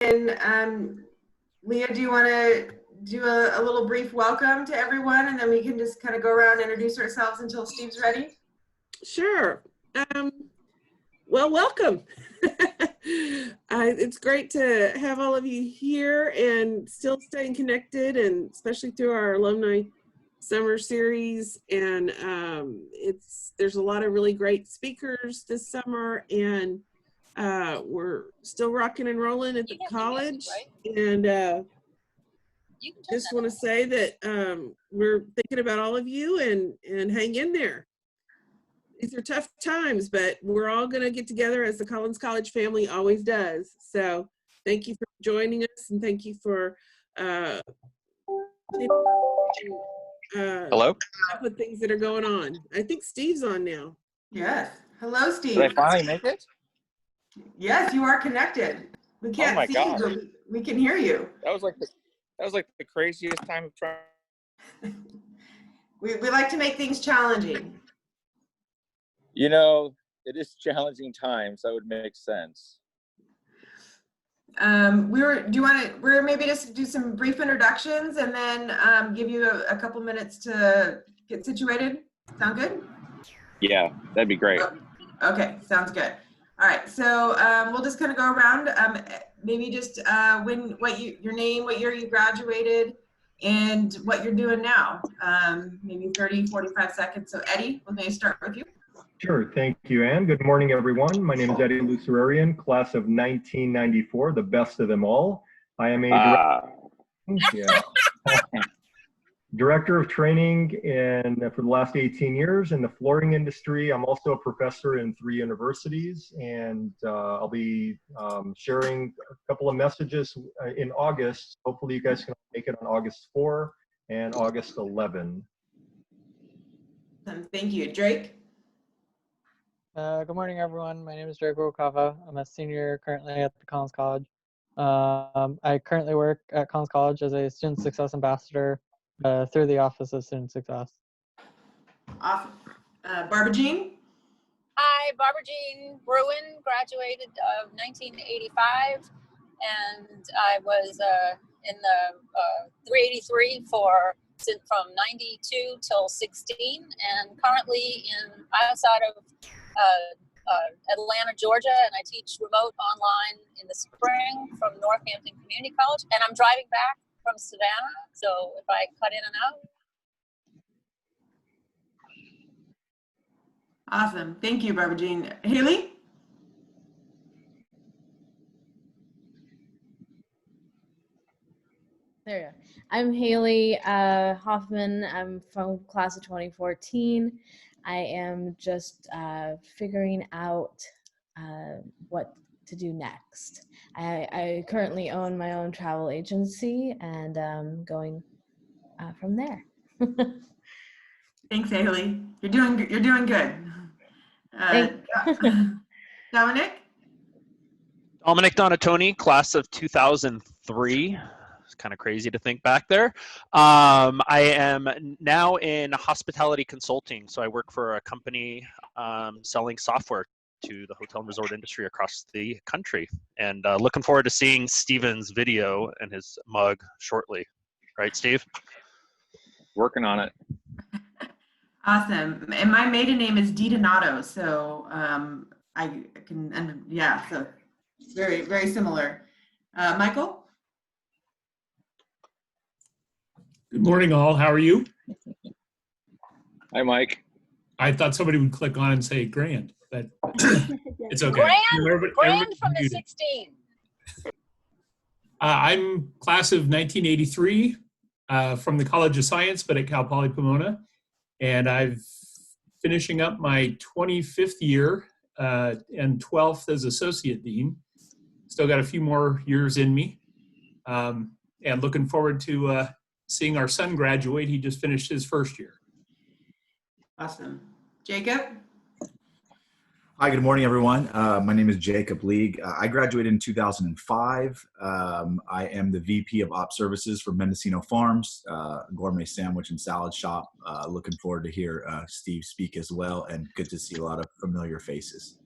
And Leah, do you want to do a little brief welcome to everyone, and then we can just kind of go around and introduce ourselves until Steve's ready? Sure. Well, welcome. It's great to have all of you here and still staying connected, and especially through our alumni summer series. And there's a lot of really great speakers this summer, and we're still rocking and rolling at the college. And just want to say that we're thinking about all of you, and hang in there. These are tough times, but we're all going to get together as the Collins College family always does. So thank you for joining us, and thank you for hello? With things that are going on. I think Steve's on now. Yes. Hello, Steve. Did I finally make it? Yes, you are connected. We can't see you, but we can hear you. That was like the craziest time of trying. We like to make things challenging. You know, it is challenging times. That would make sense. We're maybe just do some brief introductions, and then give you a couple minutes to get situated. Sound good? Yeah, that'd be great. Okay, sounds good. All right, so we'll just kind of go around. Maybe just your name, what year you graduated, and what you're doing now. Maybe 30, 45 seconds. So Eddie, we'll maybe start with you. Sure, thank you, Anne. Good morning, everyone. My name is Eddie Lucerarian, class of 1994, the best of them all. I am a director of training for the last 18 years in the flooring industry. I'm also a professor in 3 universities, and I'll be sharing a couple of messages in August. Hopefully you guys can make it on August 4 and August 11. Thank you. Drake? Good morning, everyone. My name is Drake Rokava. I'm a senior currently at the Collins College. I currently work at Collins College as a Student Success Ambassador through the Office of Student Success. Awesome. Barbara Jean? Hi, Barbara Jean Bruin, graduated of 1985, and I was in the 383 from 92 till 16, and currently outside of Atlanta, Georgia, and I teach remote online in the spring from Northampton Community College, and I'm driving back from Savannah, so if I cut in and out. Awesome. Thank you, Barbara Jean. Haley? There you go. I'm Haley Hoffman. I'm from class of 2014. I am just figuring out what to do next. I currently own my own travel agency, and going from there. Thanks, Haley. You're doing good. Dominic? Dominic Donatoni, class of 2003. It's kind of crazy to think back there. I am now in hospitality consulting. So I work for a company selling software to the hotel and resort industry across the country. And looking forward to seeing Steven's video and his mug shortly. Right, Steve? Working on it. Awesome. And my maiden name is DiDonato, so I can, and yeah, so very, very similar. Michael? Good morning, all. How are you? Hi, Mike. I thought somebody would click on and say grand, but it's okay. Grand from the 16. I'm class of 1983 from the College of Science, but at Cal Poly Pomona. And I'm finishing up my 25th year and 12th as Associate Dean. Still got a few more years in me. And looking forward to seeing our son graduate. He just finished his first year. Awesome. Jacob? Hi, good morning, everyone. My name is Jacob League. I graduated in 2005. I am the VP of Op Services for Mendocino Farms, a gourmet sandwich and salad shop. Looking forward to hear Steve speak as well, and good to see a lot of familiar faces.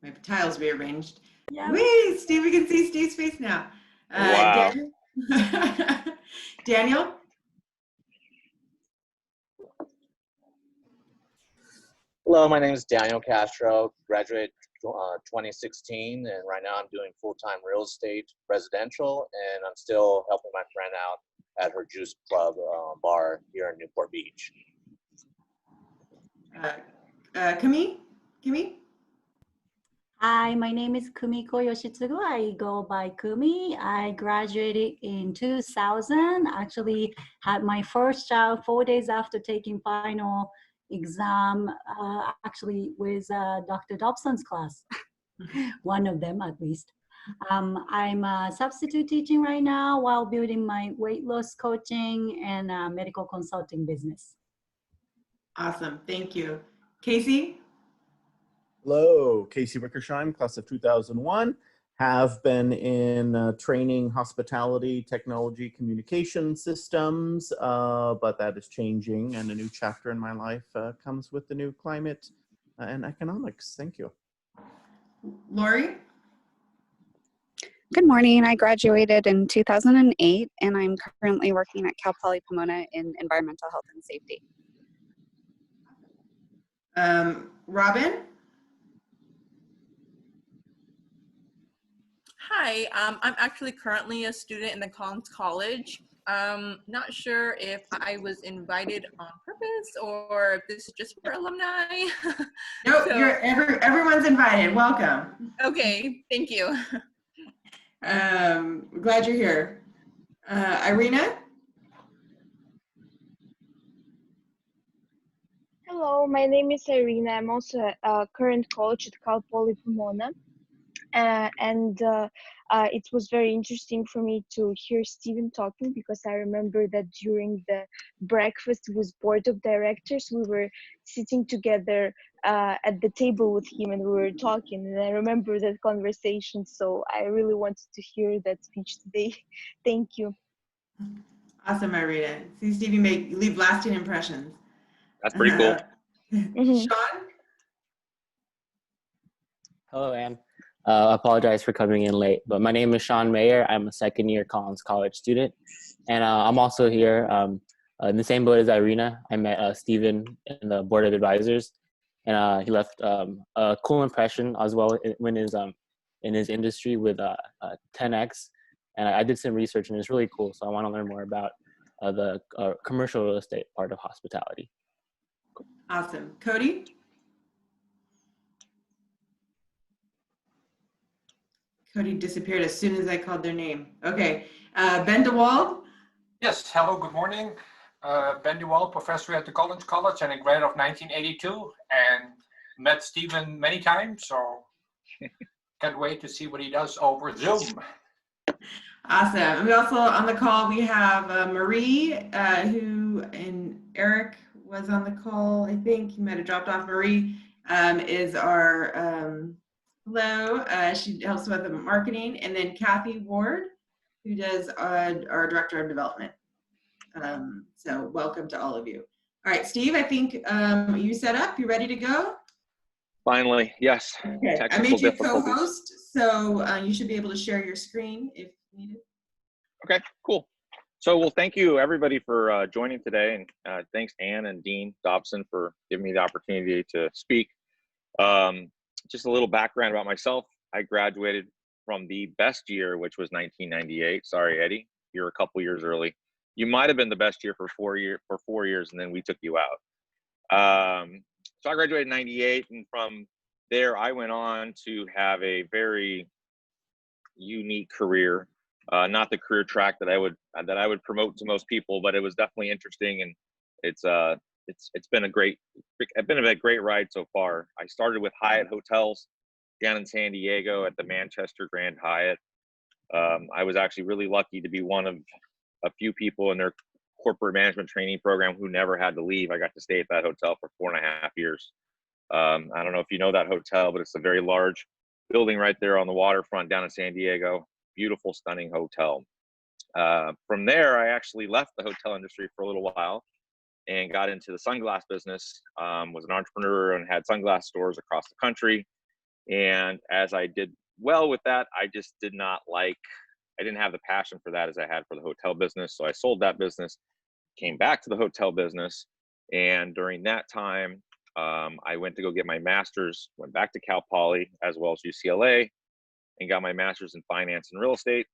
my tiles rearranged. Yeah. Whee! Steve, we can see Steve's face now. Wow. Daniel? Daniel? Hello, my name is Daniel Castro, graduated 2016, and right now I'm doing full-time real estate residential, and I'm still helping my friend out at her juice club bar here in Newport Beach. Kumi? Hi, my name is Kumiko Yoshitsugu. I go by Kumi. I graduated in 2000. Actually, had my first child 4 days after taking final exam, actually with Dr. Dobson's class, one of them at least. I'm substitute teaching right now while building my weight loss coaching and medical consulting business. Awesome, thank you. Casey? Hello, Casey Wickersheim, class of 2001. Have been in training, hospitality, technology, communication systems, but that is changing, and a new chapter in my life comes with the new climate and economics. Thank you. Lori? Good morning. I graduated in 2008, and I'm currently working at Cal Poly Pomona in environmental health and safety. Robin? Hi, I'm actually currently a student in the Collins College. Not sure if I was invited on purpose or if this is just for alumni. Nope, So, everyone's invited. Welcome. okay, thank you. Glad you're here. Irina? Hello, my name is Irina. I'm also a current coach at Cal Poly Pomona. It was very interesting for me to hear Steven talking, because I remember that during the breakfast with board of directors, we were sitting together at the table with him and we were talking, and I remember that conversation, so I really wanted to hear that speech today. Thank you. Awesome, Irina. See, Steve, you leave lasting impressions. That's pretty cool. Sean? Hello, Anne. Apologize for coming in late, but my name is Sean Mayer. I'm a second-year Collins College student, and I'm also here in the same boat as Irina. I met Steven in the board of advisors, and he left a cool impression as well when in his industry with 10X, and I did some research, and it's really cool, so I want to learn more about the commercial real estate part of hospitality. Awesome. Cody? Cody disappeared as soon as I called their name. Okay, Ben DeWald? Yes, hello, good morning. Ben DeWald, professor at the Collins College and a grad of 1982, and met Steven many times, so can't wait to see what he does over Zoom. Awesome. And we also, on the call, we have Marie, and Eric was on the call, I think. He might have dropped off. Marie is our, hello, she helps with the marketing. And then Kathy Ward, who does our director of development. So welcome to all of you. All right, Steve, I think you set up. You ready to go? Finally, yes. Okay, I made you co-host, so you should be able to share your screen if needed. Okay, cool. So, well, thank you everybody for joining today, and thanks Anne and Dean Dobson for giving me the opportunity to speak. Just a little background about myself. I graduated from the best year, which was 1998. Sorry, Eddie, you're a couple years early. You might have been the best year for 4 years, and then we took you out. So I graduated in 98, and from there I went on to have a very unique career. Not the career track that I would promote to most people, but it was definitely interesting, and it's been a great ride so far. I started with Hyatt Hotels down in San Diego at the Manchester Grand Hyatt. I was actually really lucky to be one of a few people in their corporate management training program who never had to leave. I got to stay at that hotel for 4.5 years. I don't know if you know that hotel, but it's a very large building right there on the waterfront down in San Diego. Beautiful, stunning hotel. From there, I actually left the hotel industry for a little while and got into the sunglass business. Was an entrepreneur and had sunglass stores across the country. And as I did well with that, I just did not like, I didn't have the passion for that as I had for the hotel business. So I sold that business, came back to the hotel business. And during that time, I went to go get my master's, went back to Cal Poly as well as UCLA, and got my master's in finance and real estate.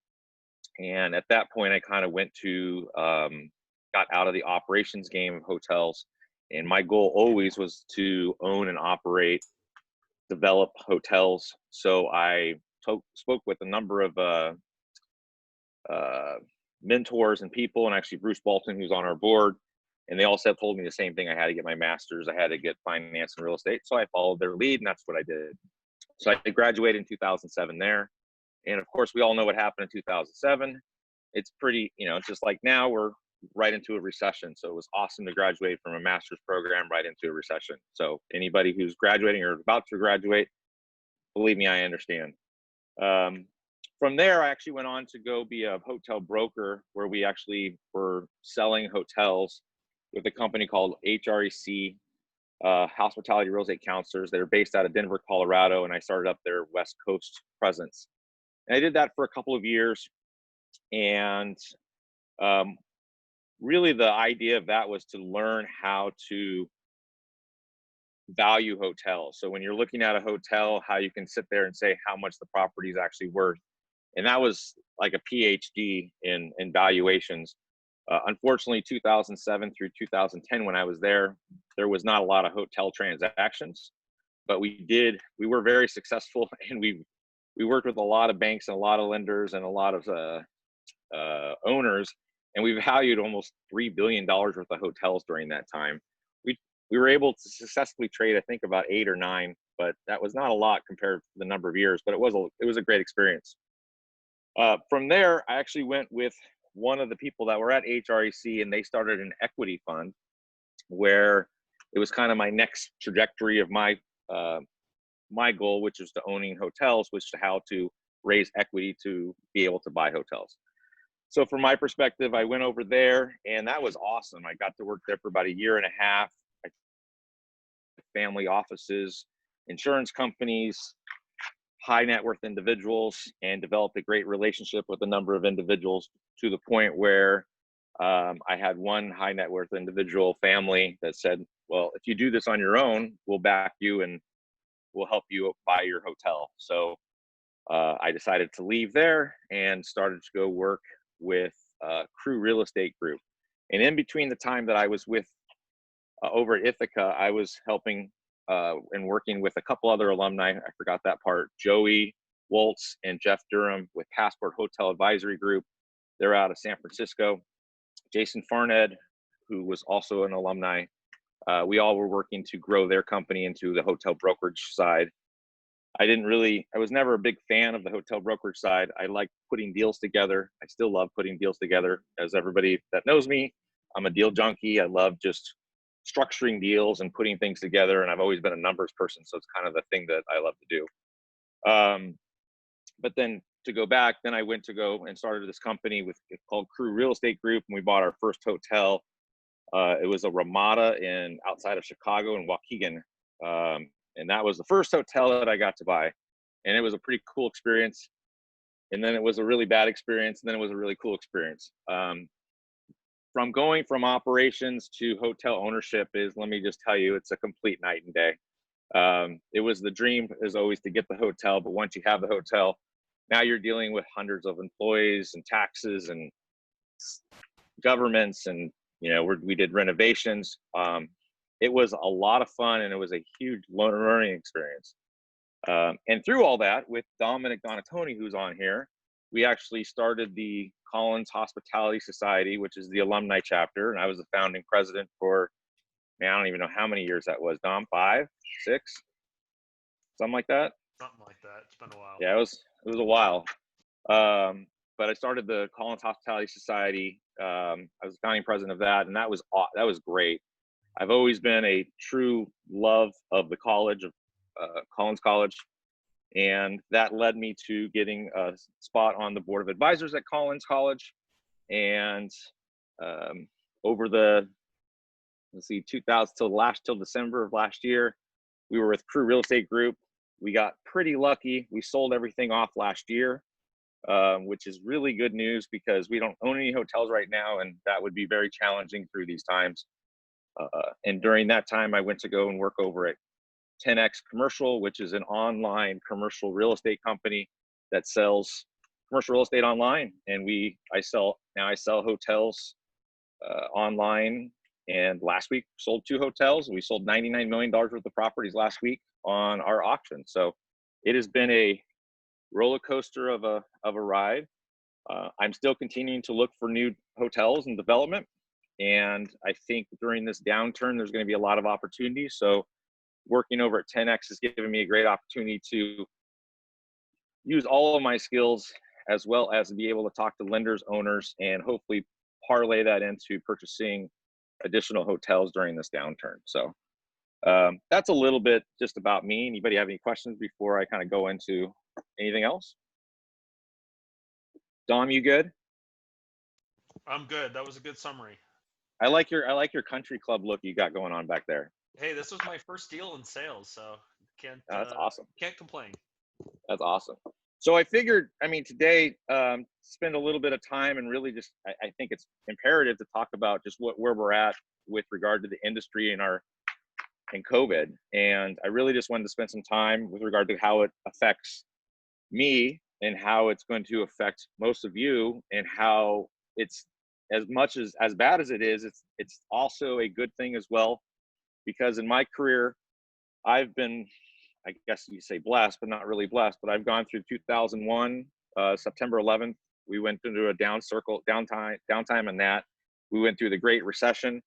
And at that point, I kind of went to, got out of the operations game of hotels. And my goal always was to own and operate, develop hotels. So I spoke with a number of mentors and people, and actually Bruce Bolton, who's on our board, and they all told me the same thing. I had to get my master's, I had to get finance and real estate. So I followed their lead, and that's what I did. So I graduated in 2007 there. And of course, we all know what happened in 2007. It's pretty, you know, just like now we're right into a recession. So it was awesome to graduate from a master's program right into a recession. So anybody who's graduating or about to graduate, believe me, I understand. From there, I actually went on to go be a hotel broker, where we actually were selling hotels with a company called HREC, Hospitality Real Estate Counselors. They're based out of Denver, Colorado, and I started up their West Coast presence. And I did that for a couple of years. And really the idea of that was to learn how to value hotels. So when you're looking at a hotel, how you can sit there and say how much the property is actually worth. And that was like a PhD in valuations. Unfortunately, 2007 through 2010, when I was there was not a lot of hotel transactions, but we were very successful, and we worked with a lot of banks and a lot of lenders and a lot of owners, and we valued almost $3 billion worth of hotels during that time. We were able to successfully trade, I think, about 8 or 9, but that was not a lot compared to the number of years, but it was a great experience. From there, I actually went with one of the people that were at HREC, and they started an equity fund, where it was kind of my next trajectory of my goal, which is to owning hotels, which is how to raise equity to be able to buy hotels. So from my perspective, I went over there, and that was awesome. I got to work there for about a year and a half. Family offices, insurance companies, high net worth individuals, and developed a great relationship with a number of individuals, to the point where I had one high net worth individual family that said, well, if you do this on your own, we'll back you and we'll help you buy your hotel. So I decided to leave there and started to go work with CRU Real Estate Group. And in between the time that I was with over at Ithaca, I was helping and working with a couple other alumni. I forgot that part. Joey Waltz and Jeff Durham with Passport Hotel Advisory Group. They're out of San Francisco. Jason Farned, who was also an alumni. We all were working to grow their company into the hotel brokerage side. I was never a big fan of the hotel brokerage side. I like putting deals together. I still love putting deals together. As everybody that knows me, I'm a deal junkie. I love just structuring deals and putting things together. And I've always been a numbers person. So it's kind of the thing that I love to do. But then to go back, then I went to go and started this company called CRU Real Estate Group. And we bought our first hotel. It was a Ramada outside of Chicago in Waukegan. And that was the first hotel that I got to buy. And it was a pretty cool experience. And then it was a really bad experience. And then it was a really cool experience. From going from operations to hotel ownership let me just tell you, it's a complete night and day. It was the dream is always to get the hotel, but once you have the hotel, now you're dealing with hundreds of employees and taxes and governments, and we did renovations. It was a lot of fun, and it was a huge learning experience. And through all that, with Dominic Donatoni, who's on here, we actually started the Collins Hospitality Society, which is the alumni chapter. And I was the founding president for, I don't even know how many years that was, Dom, 5, 6, something like that. Something like that. It's been a while. Yeah, it was a while. But I started the Collins Hospitality Society. I was the founding president of that, and that was great. I've always been a true love of the college, of Collins College. And that led me to getting a spot on the board of advisors at Collins College. And over the, 2000 till December of last year, we were with CRU Real Estate Group. we got pretty lucky. We sold everything off last year, which is really good news because we don't own any hotels right now, and that would be very challenging through these times. And during that time, I went to go and work over at 10X Commercial, which is an online commercial real estate company that sells commercial real estate online. And I sell hotels online. And last week sold 2 hotels. We sold $99 million worth of properties last week on our auction. So it has been a roller coaster of a ride. I'm still continuing to look for new hotels and development. And I think during this downturn, there's going to be a lot of opportunities. So working over at 10X has given me a great opportunity to use all of my skills, as well as be able to talk to lenders, owners, and hopefully parlay that into purchasing additional hotels during this downturn. So that's a little bit just about me. Anybody have any questions before I kind of go into anything else? Dom, you good? I'm good. That was a good summary. I like your country club look you got going on back there. Hey, this was my first deal in sales, so That's awesome. Can't complain. That's awesome. So I figured, I mean, today, spend a little bit of time and really just, I think it's imperative to talk about just where we're at with regard to the industry and COVID. And I really just wanted to spend some time with regard to how it affects me and how it's going to affect most of you, and how it's as bad as it is, it's also a good thing as well, because in my career, I've been, I guess you say blessed, but not really blessed, but I've gone through 2001, September 11th, we went into a downtime in that. We went through the Great Recession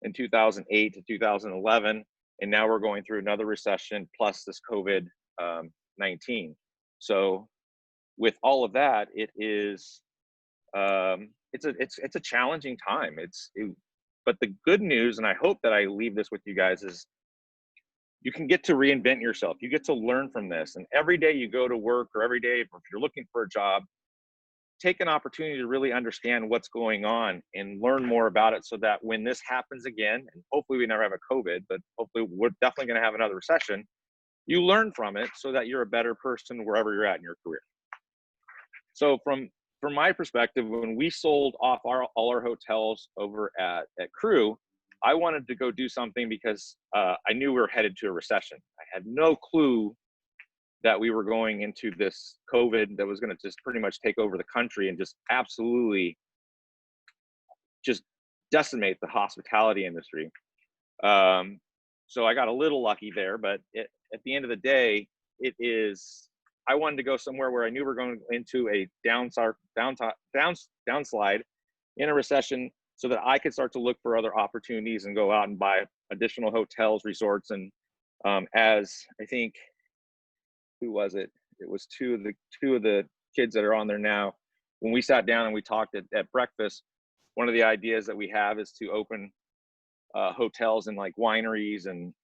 in 2008 to 2011, and now we're going through another recession plus this COVID-19. So with all of that, it is, it's a challenging time. But the good news, and I hope that I leave this with you guys, is you can get to reinvent yourself. You get to learn from this. And every day you go to work, or every day if you're looking for a job, take an opportunity to really understand what's going on and learn more about it, so that when this happens again, and hopefully we never have a COVID, but hopefully we're definitely going to have another recession, you learn from it so that you're a better person wherever you're at in your career. So from my perspective, when we sold off all our hotels over at CRU, I wanted to go do something because I knew we were headed to a recession. I had no clue that we were going into this COVID that was going to just pretty much take over the country and just absolutely just decimate the hospitality industry. So I got a little lucky there, but at the end of the day, I wanted to go somewhere where I knew we were going into a downslide in a recession, so that I could start to look for other opportunities and go out and buy additional hotels, resorts. And as I think, who was it? It was two of the kids that are on there now. When we sat down and we talked at breakfast, one of the ideas that we have is to open hotels in like wineries and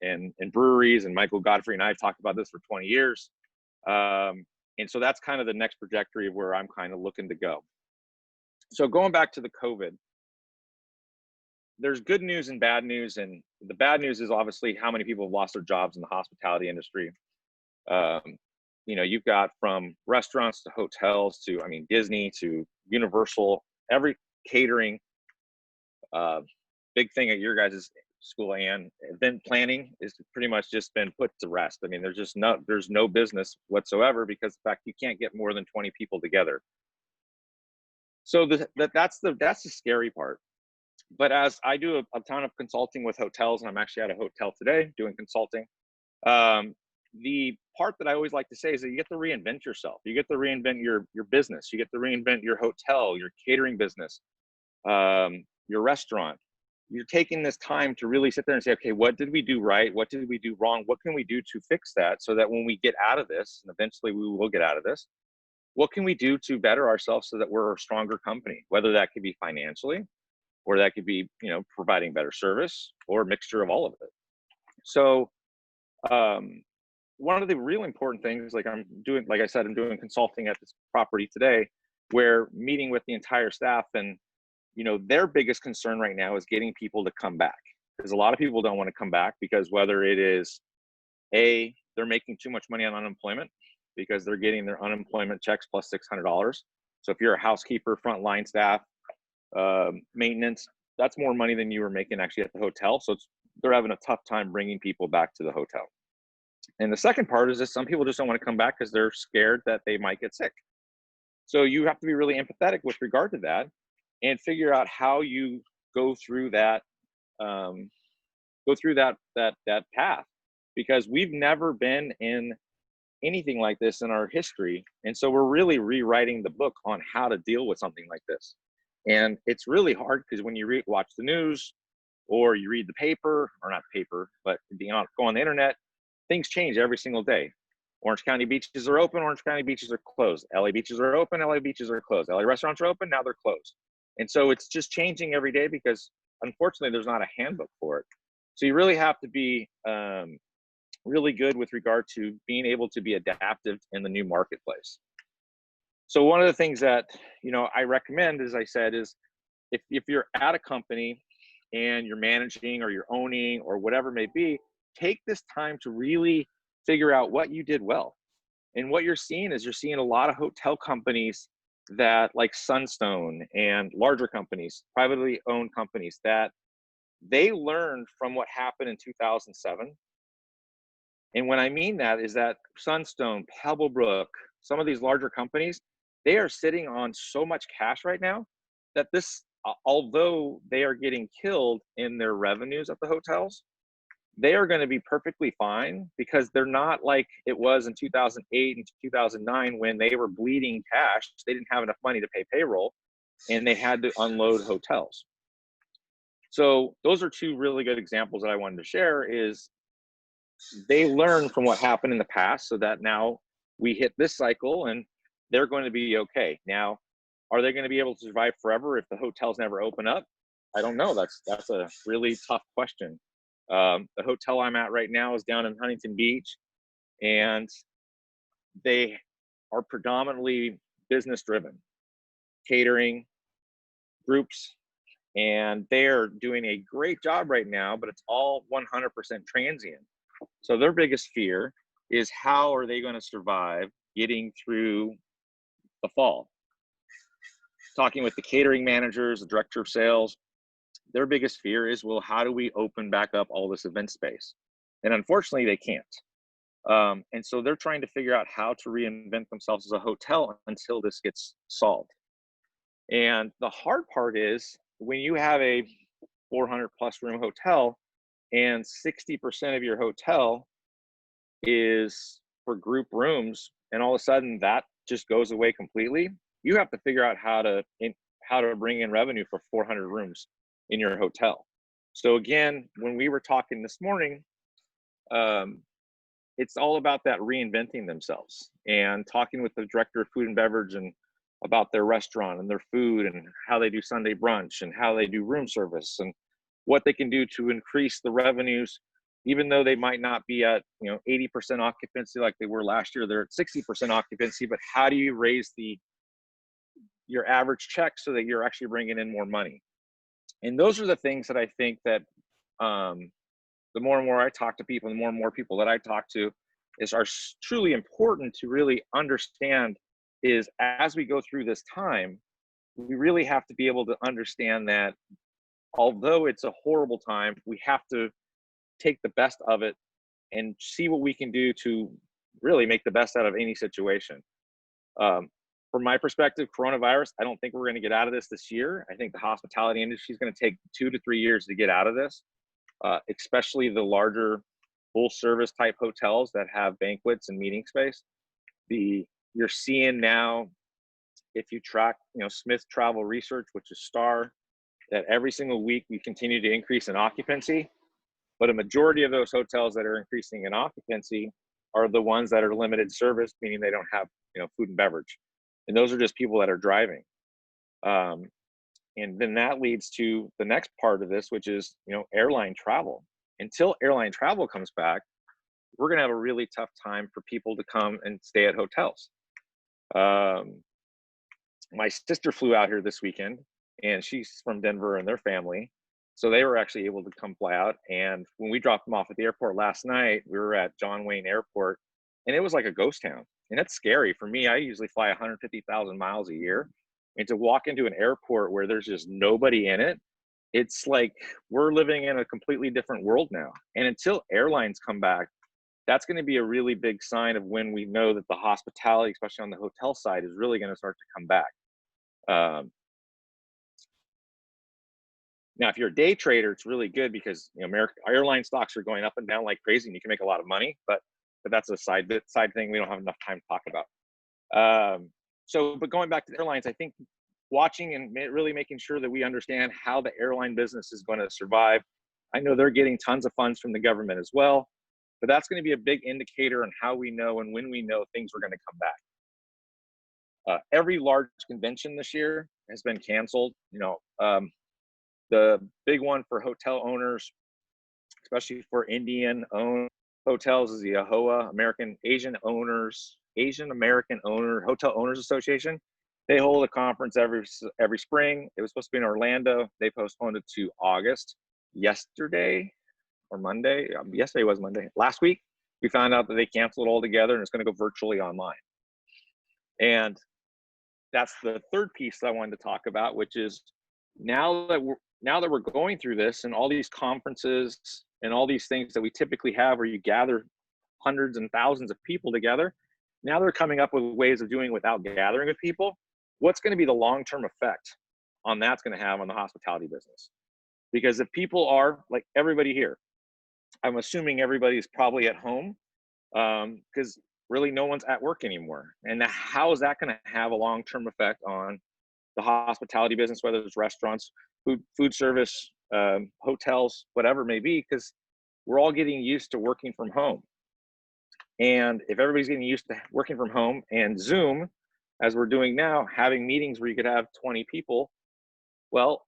breweries. And Michael Godfrey and I have talked about this for 20 years. And so that's kind of the next trajectory of where I'm kind of looking to go. So going back to the COVID, there's good news and bad news. And the bad news is obviously how many people have lost their jobs in the hospitality industry. You've got from restaurants to hotels to, Disney to Universal, every catering, big thing at your guys' school, and event planning is pretty much just been put to rest. There's no business whatsoever, because in fact, you can't get more than 20 people together. So that's the scary part. But as I do a ton of consulting with hotels, and I'm actually at a hotel today doing consulting, the part that I always like to say is that you get to reinvent yourself. You get to reinvent your business. You get to reinvent your hotel, your catering business, your restaurant. You're taking this time to really sit there and say, okay, what did we do right? What did we do wrong? What can we do to fix that, so that when we get out of this, and eventually we will get out of this, what can we do to better ourselves so that we're a stronger company? Whether that could be financially, or that could be, providing better service, or a mixture of all of it. So one of the real important things, like I said, I'm doing consulting at this property today, where meeting with the entire staff, and their biggest concern right now is getting people to come back, because a lot of people don't want to come back, because whether it is they're making too much money on unemployment because they're getting their unemployment checks plus $600. So if you're a housekeeper, frontline staff, maintenance, that's more money than you were making actually at the hotel. So they're having a tough time bringing people back to the hotel. And the second part is that some people just don't want to come back because they're scared that they might get sick. So you have to be really empathetic with regard to that and figure out how you go through that, that path, because we've never been in anything like this in our history. And so we're really rewriting the book on how to deal with something like this. And it's really hard because when you watch the news or you read the paper, or not paper, but go on the internet, things change every single day. Orange County beaches are open, Orange County beaches are closed. LA beaches are open, LA beaches are closed. LA restaurants are open, now they're closed. And so it's just changing every day because unfortunately there's not a handbook for it. So you really have to be really good with regard to being able to be adaptive in the new marketplace. So one of the things that, I recommend, as I said, is if you're at a company and you're managing or you're owning or whatever it may be, take this time to really figure out what you did well. And what you're seeing is you're seeing a lot of hotel companies that, like Sunstone and larger companies, privately owned companies, that they learned from what happened in 2007. And when I mean that is that Sunstone, Pebblebrook, some of these larger companies, they are sitting on so much cash right now that this, although they are getting killed in their revenues at the hotels, they are going to be perfectly fine because they're not like it was in 2008 and 2009 when they were bleeding cash. They didn't have enough money to pay payroll and they had to unload hotels. So those are two really good examples that I wanted to share. Is they learn from what happened in the past so that now we hit this cycle and they're going to be okay. Now, are they going to be able to survive forever if the hotels never open up? I don't know. That's a really tough question. The hotel I'm at right now is down in Huntington Beach, and they are predominantly business driven, catering, groups, and they're doing a great job right now, but it's all 100% transient. So their biggest fear is how are they going to survive getting through the fall? Talking with the catering managers, the director of sales, their biggest fear is, well, how do we open back up all this event space? And unfortunately, they can't. And so they're trying to figure out how to reinvent themselves as a hotel until this gets solved. And the hard part is when you have a 400 plus room hotel and 60% of your hotel is for group rooms, and all of a sudden that just goes away completely, you have to figure out how to bring in revenue for 400 rooms in your hotel. So again, when we were talking this morning, it's all about that reinventing themselves and talking with the director of food and beverage and about their restaurant and their food and how they do Sunday brunch and how they do room service and what they can do to increase the revenues, even though they might not be at 80% occupancy like they were last year. They're at 60% occupancy, but how do you raise your average check so that you're actually bringing in more money? And those are the things that I think that the more and more I talk to people, the more and more people that I talk to are truly important to really understand. Is as we go through this time, we really have to be able to understand that although it's a horrible time, we have to take the best of it and see what we can do to really make the best out of any situation. From my perspective, coronavirus, I don't think we're going to get out of this year. I think the hospitality industry is going to take 2 to 3 years to get out of this, especially the larger full service type hotels that have banquets and meeting space. You're seeing now, if you track, Smith Travel Research, which is STAR, that every single week we continue to increase in occupancy, but a majority of those hotels that are increasing in occupancy are the ones that are limited service, meaning they don't have, food and beverage. And those are just people that are driving. And then that leads to the next part of this, which is, airline travel. Until airline travel comes back, we're going to have a really tough time for people to come and stay at hotels. My sister flew out here this weekend, and she's from Denver and their family. So they were actually able to come fly out. And when we dropped them off at the airport last night, we were at John Wayne Airport, and it was like a ghost town. And that's scary for me. I usually fly 150,000 miles a year. And to walk into an airport where there's just nobody in it, it's like we're living in a completely different world now. And until airlines come back, that's going to be a really big sign of when we know that the hospitality, especially on the hotel side, is really going to start to come back. Now, if you're a day trader, it's really good because airline stocks are going up and down like crazy, and you can make a lot of money. But that's a side thing we don't have enough time to talk about. But going back to the airlines, I think watching and really making sure that we understand how the airline business is going to survive. I know they're getting tons of funds from the government as well, but that's going to be a big indicator on how we know and when we know things are going to come back. Every large convention this year has been canceled. The big one for hotel owners, especially for Indian-owned hotels, is the AHOA, Asian American Hotel Owners Association. They hold a conference every spring. It was supposed to be in Orlando. They postponed it to August. Yesterday or Monday, yesterday was Monday. Last week, we found out that they canceled it altogether and it's going to go virtually online. And that's the third piece that I wanted to talk about, which is now that we're going through this and all these conferences and all these things that we typically have where you gather hundreds and thousands of people together, now they're coming up with ways of doing it without gathering with people. What's going to be the long-term effect on that's going to have on the hospitality business? Because if people are, like everybody here, I'm assuming everybody's probably at home because really no one's at work anymore. And how is that going to have a long-term effect on the hospitality business, whether it's restaurants, food service, hotels, whatever it may be, because we're all getting used to working from home. And if everybody's getting used to working from home and Zoom, as we're doing now, having meetings where you could have 20 people, well,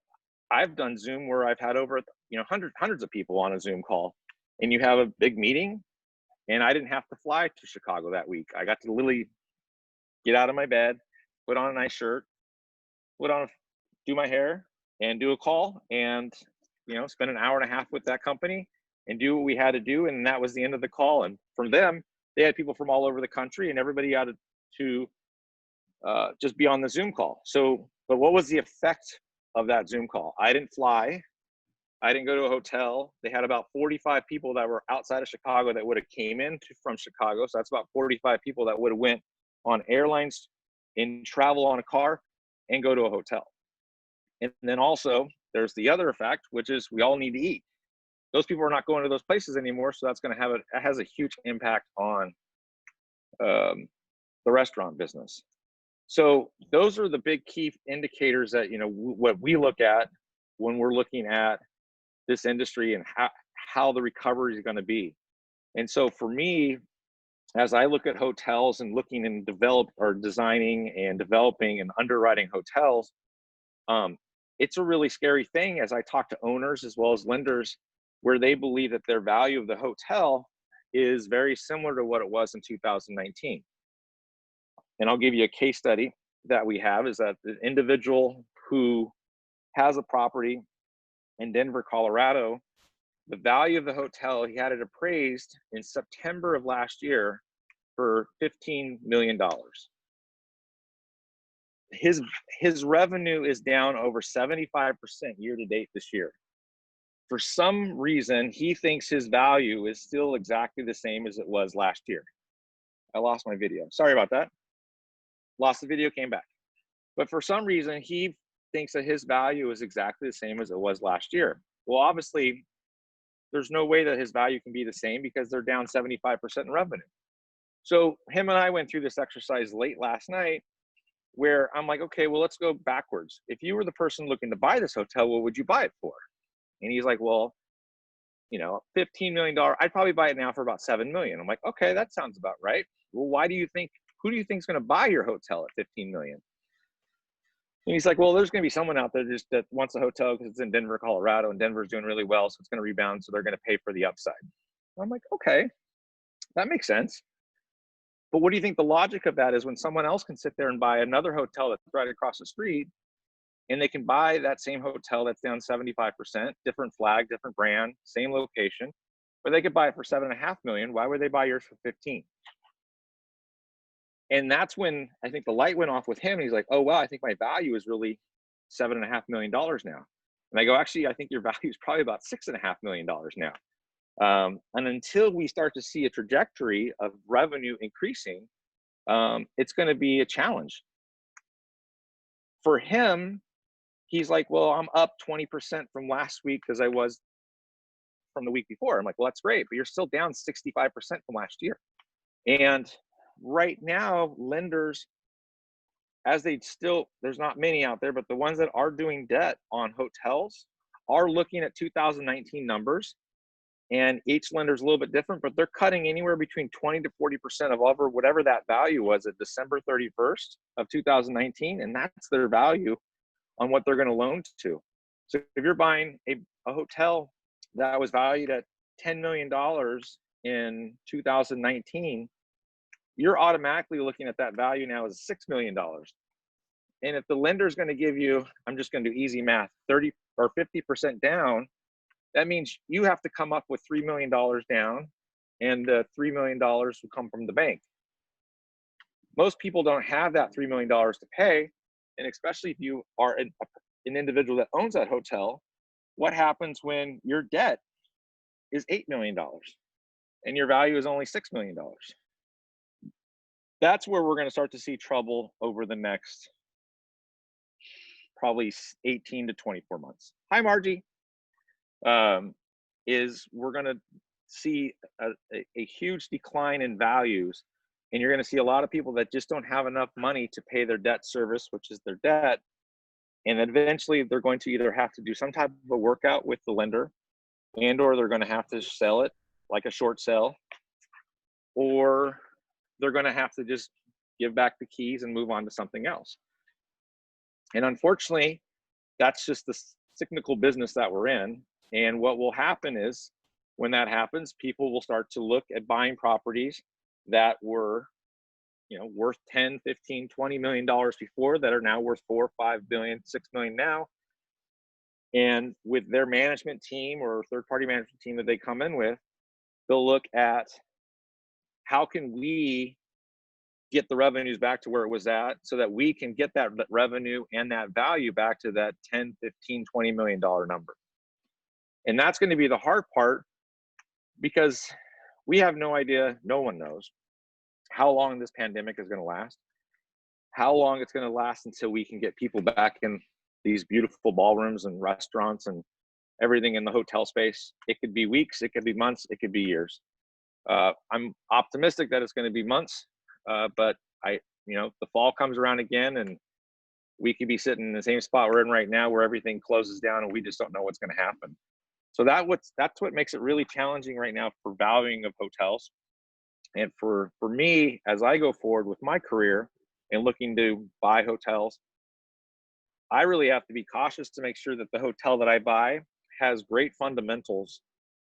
I've done Zoom where I've had over hundreds of people on a Zoom call, and you have a big meeting, and I didn't have to fly to Chicago that week. I got to literally get out of my bed, put on a nice shirt, do my hair, and do a call, and spend an hour and a half with that company and do what we had to do, and that was the end of the call. And from them, they had people from all over the country, and everybody had to just be on the Zoom call. So, but what was the effect of that Zoom call? I didn't fly. I didn't go to a hotel. They had about 45 people that were outside of Chicago that would have came in from Chicago. So that's about 45 people that would have went on airlines, in travel on a car, and go to a hotel. And then also there's the other effect, which is we all need to eat. Those people are not going to those places anymore. So that's going to has a huge impact on the restaurant business. So those are the big key indicators that, what we look at when we're looking at this industry and how the recovery is going to be. And so for me, as I look at hotels and looking and designing and developing and underwriting hotels, it's a really scary thing as I talk to owners as well as lenders, where they believe that their value of the hotel is very similar to what it was in 2019. And I'll give you a case study that we have is that the individual who has a property in Denver, Colorado, the value of the hotel, he had it appraised in September of last year for $15 million. His revenue is down over 75% year to date this year. For some reason, he thinks his value is still exactly the same as it was last year. I lost my video. Sorry about that. Lost the video, came back. But for some reason, he thinks that his value is exactly the same as it was last year. Well, obviously, there's no way that his value can be the same because they're down 75% in revenue. So him and I went through this exercise late last night where I'm like, okay, well, let's go backwards. If you were the person looking to buy this hotel, what would you buy it for? And he's like, well, $15 million, I'd probably buy it now for about $7 million. I'm like, okay, that sounds about right. Well, who do you think is going to buy your hotel at $15 million? And he's like, well, there's going to be someone out there just that wants a hotel because it's in Denver, Colorado, and Denver's doing really well, so it's going to rebound, so they're going to pay for the upside. I'm like, okay, that makes sense. But what do you think the logic of that is when someone else can sit there and buy another hotel that's right across the street and they can buy that same hotel that's down 75%, different flag, different brand, same location, but they could buy it for $7.5 million. Why would they buy yours for 15? And that's when I think the light went off with him. He's like, oh, well, I think my value is really $7.5 million now. And I go, actually, I think your value is probably about $6.5 million now. And until we start to see a trajectory of revenue increasing, it's going to be a challenge. For him, he's like, well, I'm up 20% from last week because I was from the week before. I'm like, well, that's great, but you're still down 65% from last year. And right now, lenders, there's not many out there, but the ones that are doing debt on hotels are looking at 2019 numbers. And each lender is a little bit different, but they're cutting anywhere between 20 to 40% of whatever that value was at December 31st of 2019. And that's their value on what they're going to loan to. So if you're buying a hotel that was valued at $10 million in 2019, you're automatically looking at that value now as $6 million. And if the lender is going to give you, I'm just going to do easy math, 30 or 50% down, that means you have to come up with $3 million down, and the $3 million will come from the bank. Most people don't have that $3 million to pay, and especially if you are an individual that owns that hotel, what happens when your debt is $8 million and your value is only $6 million? That's where we're going to start to see trouble over the next probably 18 to 24 months. Hi, Margie. Is we're going to see a huge decline in values, and you're going to see a lot of people that just don't have enough money to pay their debt service, which is their debt, and eventually they're going to either have to do some type of a workout with the lender, and or they're going to have to sell it like a short sale, or they're going to have to just give back the keys and move on to something else. And unfortunately, that's just the cyclical business that we're in. And what will happen is, when that happens, people will start to look at buying properties that were, worth 10, 15, 20 million dollars before, that are now worth 4, 5 billion, 6 million now. And with their management team or third-party management team that they come in with, they'll look at how can we get the revenues back to where it was at, so that we can get that revenue and that value back to that 10, 15, 20 million dollar number. And that's going to be the hard part, because we have no idea, no one knows, how long this pandemic is going to last, how long it's going to last until we can get people back in these beautiful ballrooms and restaurants and everything in the hotel space. It could be weeks, it could be months, it could be years. I'm optimistic that it's going to be months, but the fall comes around again, and we could be sitting in the same spot we're in right now, where everything closes down and we just don't know what's going to happen. So that's what makes it really challenging right now for valuing of hotels. And for me, as I go forward with my career and looking to buy hotels, I really have to be cautious to make sure that the hotel that I buy has great fundamentals,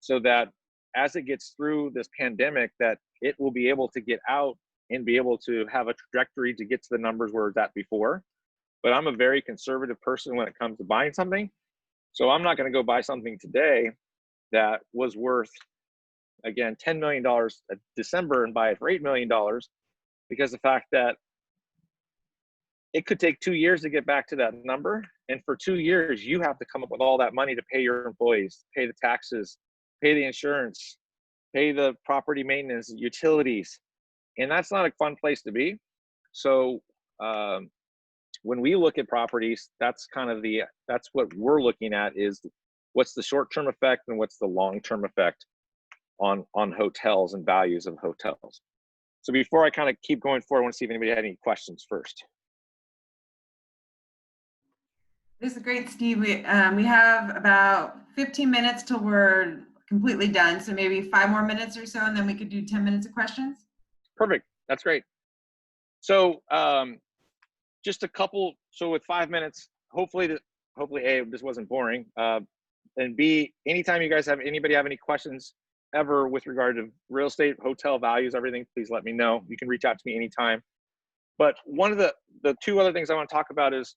so that as it gets through this pandemic, that it will be able to get out and be able to have a trajectory to get to the numbers where it's at before. But I'm a very conservative person when it comes to buying something. So I'm not going to go buy something today that was worth, again, $10 million at December and buy it for $8 million, because the fact that it could take 2 years to get back to that number. And for 2 years, you have to come up with all that money to pay your employees, pay the taxes, pay the insurance, pay the property maintenance, utilities. And that's not a fun place to be. So when we look at properties, that's what we're looking at, is what's the short-term effect and what's the long-term effect on hotels and values of hotels. So before I kind of keep going forward, I want to see if anybody had any questions first. This is great, Steve. We have about 15 minutes till we're completely done. So maybe 5 more minutes or so, and then we could do 10 minutes of questions. Perfect. That's great. So just a couple. So with 5 minutes, hopefully A, this wasn't boring, and B, anytime you guys anybody have any questions ever with regard to real estate, hotel values, everything, please let me know. You can reach out to me anytime. But one of the 2 other things I want to talk about is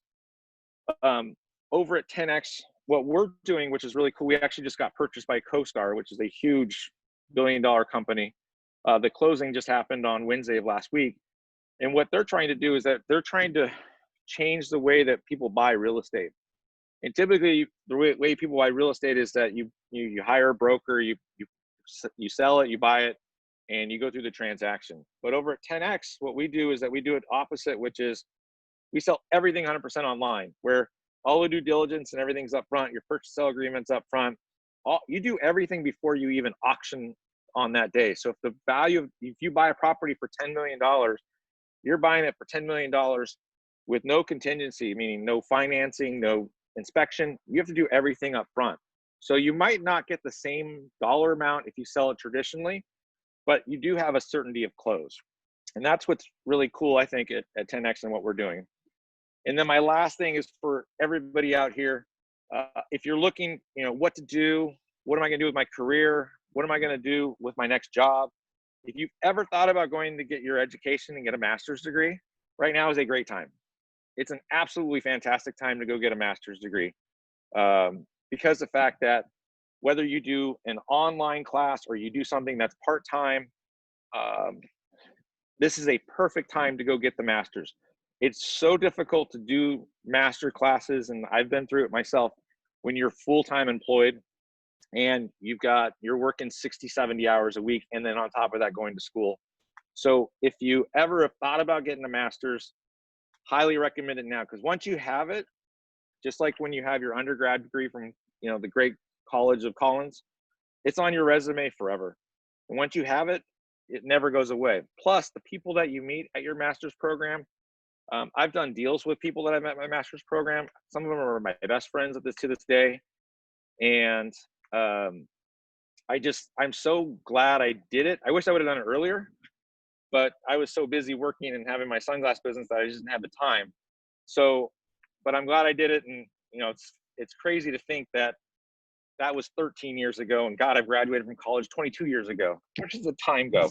Over at 10X, what we're doing, which is really cool, we actually just got purchased by CoStar, which is a huge billion-dollar company. The closing just happened on Wednesday of last week. And what they're trying to do is that they're trying to change the way that people buy real estate. And typically, the way people buy real estate is that you hire a broker, you sell it, you buy it, and you go through the transaction. But over at 10X, what we do is that we do it opposite, which is we sell everything 100% online, where all the due diligence and everything's up front, your purchase sale agreement's up front. You do everything before you even auction on that day. So if you buy a property for $10 million, you're buying it for $10 million with no contingency, meaning no financing, no inspection. You have to do everything up front. So you might not get the same dollar amount if you sell it traditionally, but you do have a certainty of close. And that's what's really cool, I think, at 10X and what we're doing. And then my last thing is for everybody out here, if you're looking, what to do, what am I going to do with my career? What am I going to do with my next job? If you've ever thought about going to get your education and get a master's degree, right now is a great time. It's an absolutely fantastic time to go get a master's degree, because the fact that whether you do an online class or you do something that's part-time, this is a perfect time to go get the master's. It's so difficult to do master classes, and I've been through it myself, when you're full-time employed and you're working 60, 70 hours a week, and then on top of that going to school. So if you ever have thought about getting a master's, highly recommend it now, because once you have it, just like when you have your undergrad degree from the great College of Collins, it's on your resume forever. And once you have it, it never goes away. Plus, the people that you meet at your master's program, I've done deals with people that I met in my master's program. Some of them are my best friends to this day. And I'm so glad I did it. I wish I would have done it earlier, but I was so busy working and having my sunglass business that I just didn't have the time. So, but I'm glad I did it. And, it's crazy to think that was 13 years ago. And God, I've graduated from college 22 years ago. Where does the time go?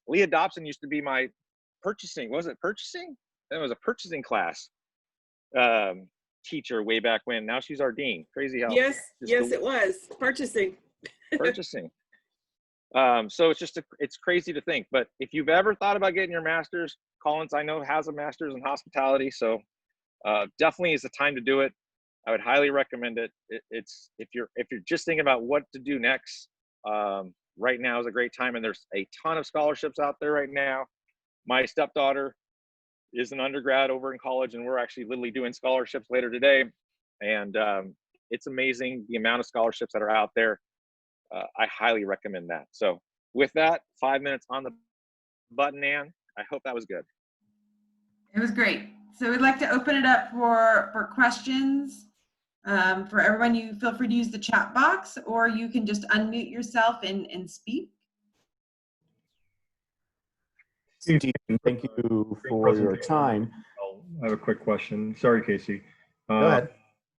Leah Dobson used to be my purchasing. Was it purchasing? That was a purchasing class teacher way back when. Now she's our dean. Crazy how. Yes, it was purchasing. Purchasing. So it's crazy to think. But if you've ever thought about getting your master's, Collins, I know, has a master's in hospitality. So definitely is the time to do it. I would highly recommend it. It's if you're just thinking about what to do next, right now is a great time, and there's a ton of scholarships out there right now. My stepdaughter is an undergrad over in college, and we're actually literally doing scholarships later today. And it's amazing the amount of scholarships that are out there. I highly recommend that. So with that, 5 minutes on the button, Ann. I hope that was good. It was great. So we'd like to open it up for questions. For everyone, you feel free to use the chat box, or you can just unmute yourself and speak. Steve, thank you for your time. I have a quick question. Sorry, Casey. Go ahead.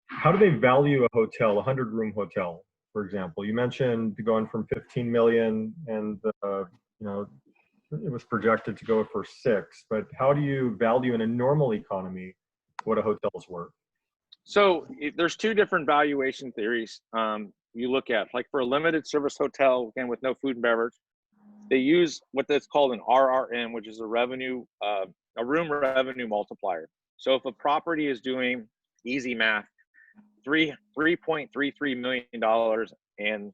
How do they value a hotel, a 100-room hotel, for example? You mentioned going from 15 million, and it was projected to go for 6. But how do you value in a normal economy what a hotel's worth? So there's 2 different valuation theories you look at. Like for a limited service hotel, again with no food and beverage, they use what that's called an RRM, which is a room revenue multiplier. So if a property is doing, easy math, $3.33 million, and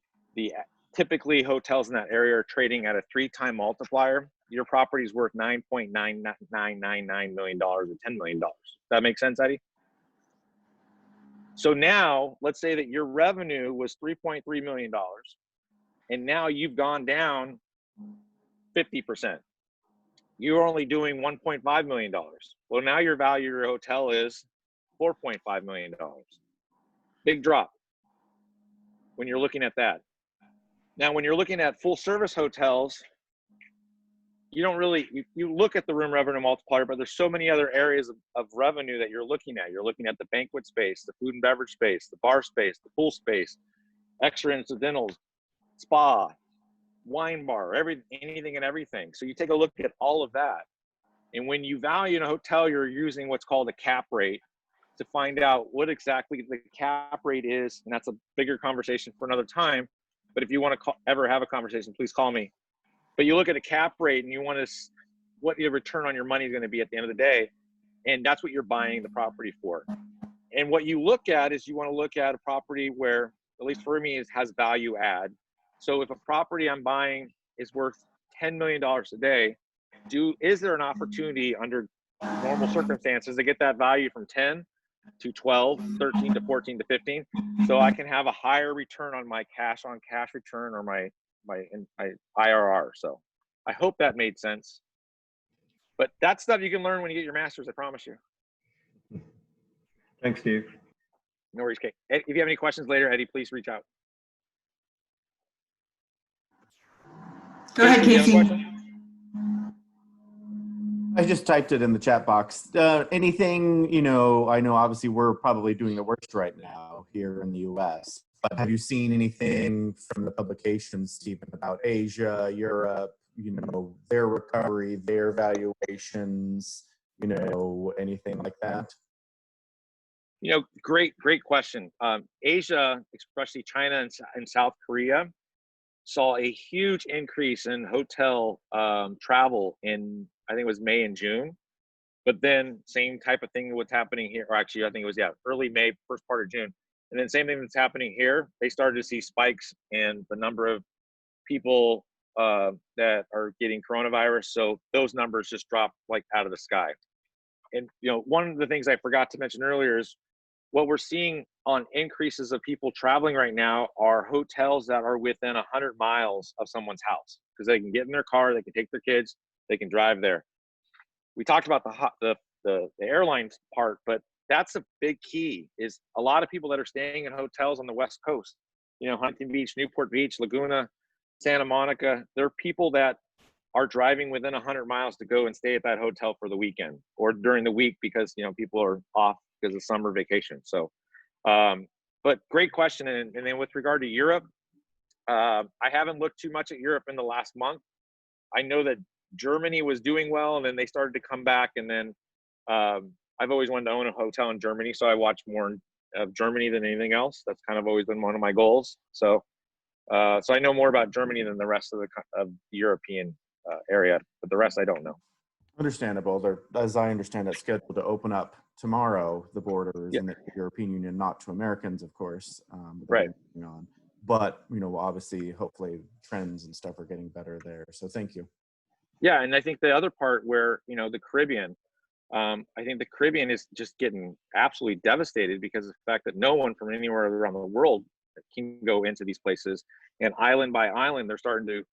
typically hotels in that area are trading at a 3-time multiplier, your property is worth $9.9999 million or $10 million. That make sense, Eddie? So now let's say that your revenue was $3.3 million, and now you've gone down 50%. You're only doing $1.5 million. Well, now your value of your hotel is $4.5 million. Big drop when you're looking at that. Now, when you're looking at full service hotels, you don't really, you look at the room revenue multiplier, but there's so many other areas of revenue that you're looking at. You're looking at the banquet space, the food and beverage space, the bar space, the pool space, extra incidentals, spa, wine bar, anything and everything. So you take a look at all of that. And when you value in a hotel, you're using what's called a cap rate. It's to find out what exactly the cap rate is, and that's a bigger conversation for another time. But if you want to ever have a conversation, please call me. But you look at a cap rate and you want to, what your return on your money is going to be at the end of the day, and that's what you're buying the property for. And what you look at is you want to look at a property where, at least for me, has value add. So if a property I'm buying is worth $10 million a day, is there an opportunity under normal circumstances to get that value from 10 to 12, 13 to 14 to 15, so I can have a higher return on my cash on cash return or my IRR. So I hope that made sense. But that's stuff you can learn when you get your master's, I promise you. Thanks, Steve. No worries, Kate. If you have any questions later, Eddie, please reach out. Go ahead, Casey. I just typed it in the chat box. Anything, you know, I know obviously we're probably doing the worst right now here in the US, but have you seen anything from the publications, Stephen, about Asia, Europe, you know, their recovery, their valuations, you know, anything like that? You know, great question. Asia, especially China and South Korea, saw a huge increase in hotel travel in, I think it was May and June. But then same type of thing what's happening here, or actually I think it was, early May, first part of June. And then same thing that's happening here. They started to see spikes in the number of people that are getting coronavirus. So those numbers just dropped like out of the sky. And, you know, one of the things I forgot to mention earlier is what we're seeing on increases of people traveling right now are hotels that are within 100 miles of someone's house, because they can get in their car, they can take their kids, they can drive there. We talked about the airline part, but that's a big key, is a lot of people that are staying in hotels on the West Coast, you know, Huntington Beach, Newport Beach, Laguna, Santa Monica, there are people that are driving within 100 miles to go and stay at that hotel for the weekend or during the week because, you know, people are off because of summer vacation. So, but great question. And then with regard to Europe, I haven't looked too much at Europe in the last month. I know that Germany was doing well, and then they started to come back. And then I've always wanted to own a hotel in Germany, so I watch more of Germany than anything else. That's kind of always been one of my goals. So, so I know more about Germany than the rest of the European area, but the rest I don't know. Understandable. They're, as I understand it, scheduled to open up tomorrow, the borders in the European Union, not to Americans, of course. Right. On. But, you know, obviously, hopefully trends and stuff are getting better there. So thank you. Yeah, and I think the other part where, you know, the Caribbean, I think the Caribbean is just getting absolutely devastated because of the fact that no one from anywhere around the world can go into these places. And island by island, they're starting to,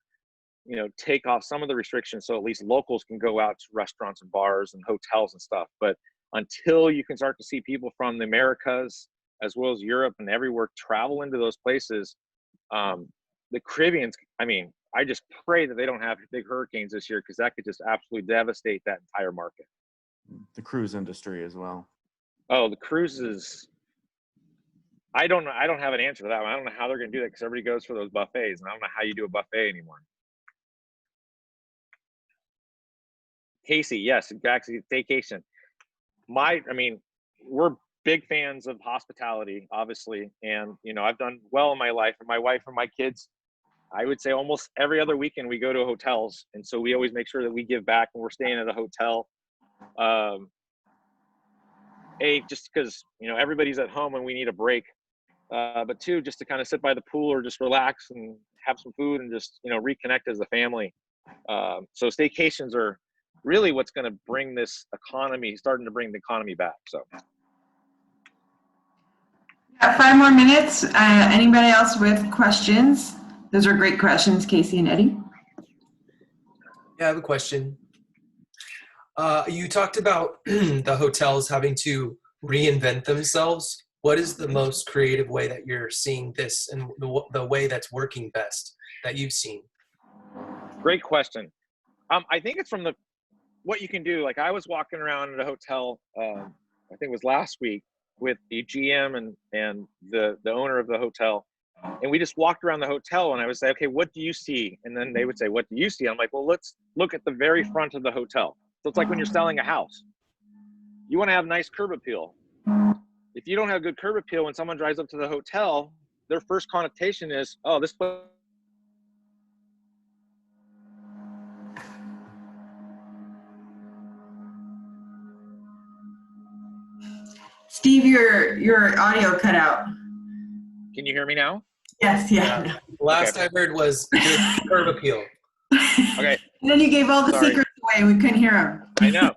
you know, take off some of the restrictions so at least locals can go out to restaurants and bars and hotels and stuff. But until you can start to see people from the Americas as well as Europe and everywhere travel into those places, the Caribbean's, I mean, I just pray that they don't have big hurricanes this year, because that could just absolutely devastate that entire market. The cruise industry as well. Oh, the cruises. I don't know. I don't have an answer to that one. I don't know how they're going to do that, because everybody goes for those buffets, and I don't know how you do a buffet anymore. Casey, yes, exactly. Staycation. I mean, we're big fans of hospitality, obviously, and you know, I've done well in my life, and my wife and my kids, I would say almost every other weekend we go to hotels, and so we always make sure that we give back when we're staying at a hotel. Just because, you know, everybody's at home and we need a break, but two, just to kind of sit by the pool or just relax and have some food and just, you know, reconnect as a family. So staycations are really what's going to bring this economy, starting to bring the economy back. So. Got 5 more minutes. Anybody else with questions? Those are great questions, Casey and Eddie. Yeah, I have a question. You talked about the hotels having to reinvent themselves. What is the most creative way that you're seeing this, and the way that's working best that you've seen? Great question. I think it's from what you can do. Like, I was walking around at a hotel, I think it was last week, with the GM and the owner of the hotel. And we just walked around the hotel, and I would say, okay, what do you see? And then they would say, what do you see? I'm like, well, let's look at the very front of the hotel. So it's like when you're selling a house, you want to have nice curb appeal. if you don't have good curb appeal, when someone drives up to the hotel, their first connotation is, oh, this place. Steve, your audio cut out. Can you hear me now? Yes, yeah. Last I heard was good curb appeal. Okay. And then you gave all the Sorry. secrets away. We couldn't hear them. I know.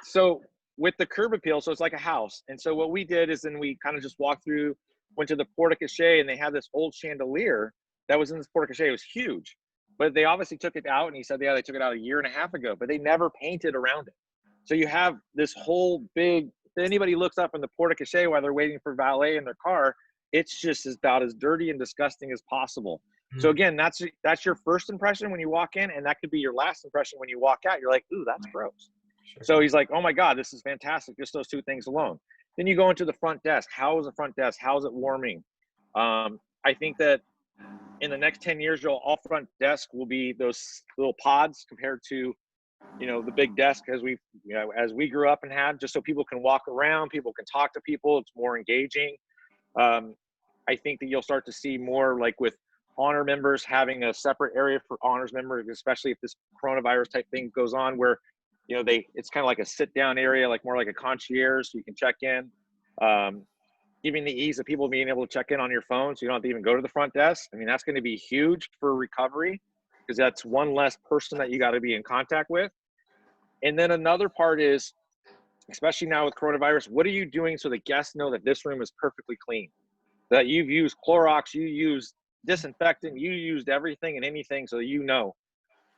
So with the curb appeal, so it's like a house. And so what we did is then we kind of just walked through, went to the porte-cochere, and they had this old chandelier that was in this porte-cochere. It was huge. But they obviously took it out, and he said, yeah, they took it out 1.5 years ago, but they never painted around it. So you have this whole big, if anybody looks up in the porte-cochere while they're waiting for valet in their car, it's just about as dirty and disgusting as possible. Mm-hmm. So again, that's your first impression when you walk in, and that could be your last impression when you walk out. You're like, ooh, that's gross. Sure. So he's like, oh my God, this is fantastic. Just those 2 things alone. Then you go into the front desk. How is the front desk? How is it warming? I think that in the next 10 years, all front desk will be those little pods compared to, the big desk as we grew up and had, just so people can walk around, people can talk to people. It's more engaging. I think that you'll start to see more like with honor members having a separate area for honors members, especially if this coronavirus type thing goes on where, it's kind of like a sit down area, like more like a concierge, so you can check in. Giving the ease of people being able to check in on your phone, so you don't have to even go to the front desk. I mean, that's going to be huge for recovery because that's one less person that you got to be in contact with. And then another part is, especially now with coronavirus, what are you doing so the guests know that this room is perfectly clean? That you've used Clorox, you used disinfectant, you used everything and anything so that you know.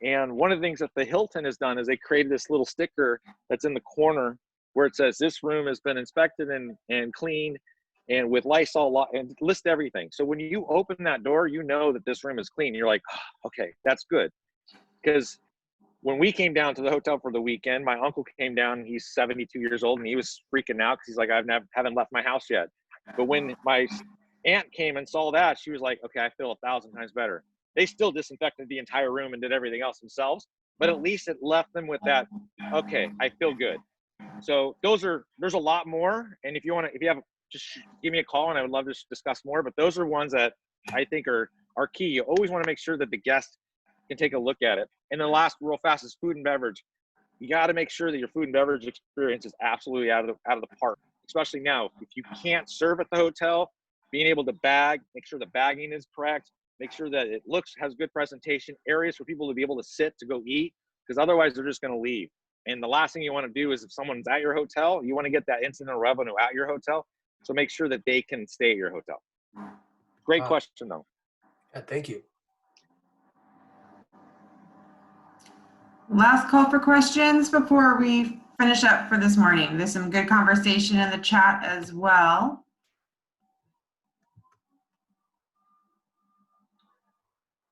And one of the things that the Hilton has done is they created this little sticker that's in the corner where it says this room has been inspected and cleaned and with Lysol and list everything. So when you open that door, you know that this room is clean. You're like, oh, okay, that's good. Because when we came down to the hotel for the weekend, my uncle came down, he's 72 years old, and he was freaking out because he's like, haven't left my house yet. But when my aunt came and saw that, she was like, okay, I feel 1,000 times better. They still disinfected the entire room and did everything else themselves, but at least it left them with that, okay, I feel good. So there's a lot more. And if you have, just give me a call and I would love to discuss more, but those are ones that I think are key. You always want to make sure that the guest can take a look at it. And the last real fast is food and beverage. You got to make sure that your food and beverage experience is absolutely out of the park, especially now. If you can't serve at the hotel, being able to bag, make sure the bagging is correct, make sure that it has good presentation, areas for people to be able to sit to go eat, because otherwise they're just going to leave. And the last thing you want to do is if someone's at your hotel, you want to get that incidental revenue at your hotel. So make sure that they can stay at your hotel. Great question though. Yeah, thank you. Last call for questions before we finish up for this morning. There's some good conversation in the chat as well.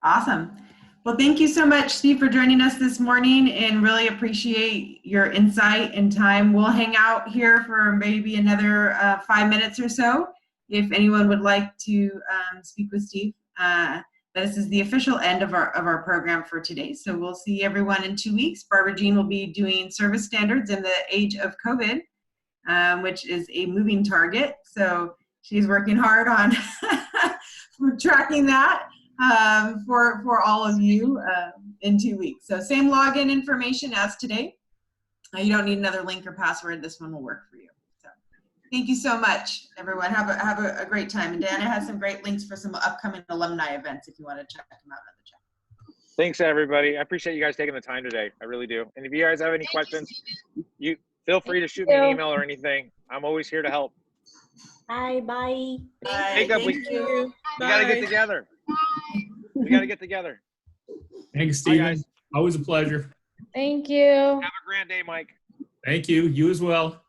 Awesome. Well, thank you so much, Steve, for joining us this morning, and really appreciate your insight and time. We'll hang out here for maybe another 5 minutes or so if anyone would like to speak with Steve. This is the official end of our program for today. So we'll see everyone in 2 weeks. Barbara Jean will be doing service standards in the age of COVID, which is a moving target. So she's working hard on tracking that for all of you in 2 weeks. So same login information as today. You don't need another link or password. This one will work for you. So thank you so much, everyone. Have a great time. And Dana has some great links for some upcoming alumni events if you want to check them out in the chat. Thanks, everybody. I appreciate you guys taking the time today. I really do. And if you guys have any questions, you feel free to shoot me an email or anything. I'm always here to help. Bye. Bye. Jacob, Thank you. We got to get together. We got to get together. Thanks, Steven. Always a pleasure. Thank you. Have a grand day, Mike. Thank you. You as well.